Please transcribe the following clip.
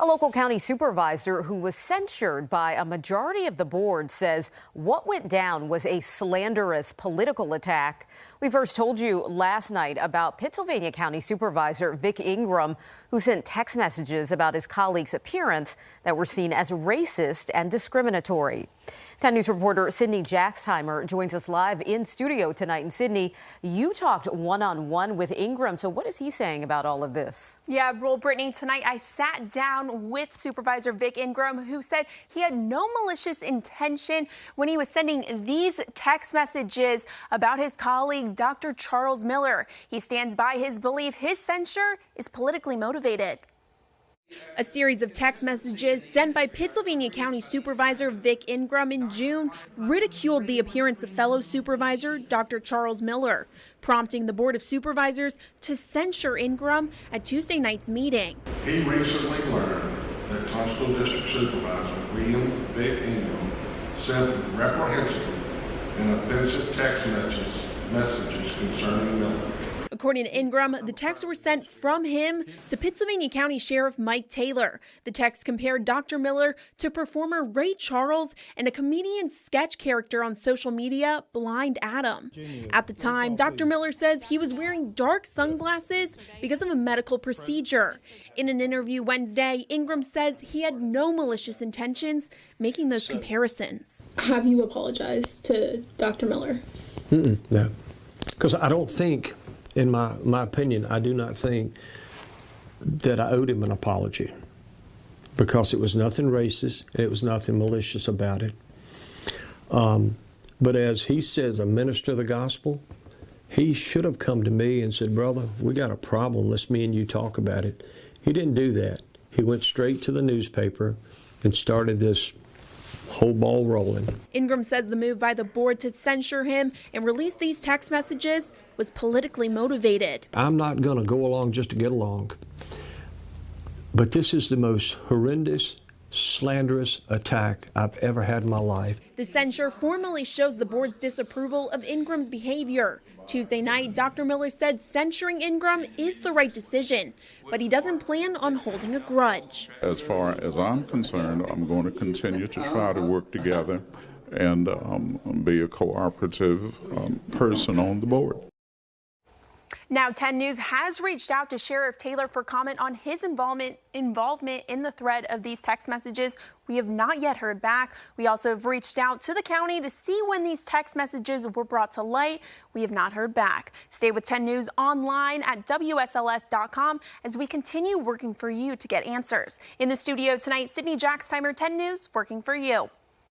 A local county supervisor who was censured by a majority of the board says what went down was a slanderous political attack. We first told you last night about Pittsylvania County Supervisor Vic Ingram, who sent text messages about his colleague's appearance that were seen as racist and discriminatory. 10 News reporter Sydney Jacksheimer joins us live in studio tonight. And Sydney, you talked one-on-one with Ingram. So what is he saying about all of this? Yeah, well, Brittany, tonight I sat down with Supervisor Vic Ingram, who said he had no malicious intention when he was sending these text messages about his colleague, Dr. Charles Miller. He stands by his belief his censure is politically motivated. A series of text messages sent by Pittsylvania County Supervisor Vic Ingram in June ridiculed the appearance of fellow supervisor Dr. Charles Miller, prompting the Board of Supervisors to censure Ingram at Tuesday night's meeting. He recently learned that Constable District Supervisor William Vic Ingram sent reprehensible and offensive text messages concerning Miller. According to Ingram, the texts were sent from him to Pittsylvania County Sheriff Mike Taylor. The text compared Dr. Miller to performer Ray Charles and a comedian sketch character on social media, Blind Adam. At the time, Dr. Miller says he was wearing dark sunglasses because of a medical procedure. In an interview Wednesday, Ingram says he had no malicious intentions making those comparisons. Have you apologized to Dr. Miller? No, because I don't think, in my opinion, I do not think that I owed him an apology, because it was nothing racist, it was nothing malicious about it. But as he says, a minister of the gospel, he should have come to me and said, brother, we got a problem, let's me and you talk about it. He didn't do that. He went straight to the newspaper and started this whole ball rolling. Ingram says the move by the board to censure him and release these text messages was politically motivated. I'm not going to go along just to get along, but this is the most horrendous, slanderous attack I've ever had in my life. The censure formally shows the board's disapproval of Ingram's behavior. Tuesday night, Dr. Miller said censuring Ingram is the right decision, but he doesn't plan on holding a grudge. As far as I'm concerned, I'm going to continue to try to work together and be a cooperative person on the board. Now, 10 News has reached out to Sheriff Taylor for comment on his involvement in the thread of these text messages. We have not yet heard back. We also have reached out to the county to see when these text messages were brought to light. We have not heard back. Stay with 10 News online at WSLS.com as we continue working for you to get answers. In the studio tonight, Sydney Jacksheimer, 10 News, working for you.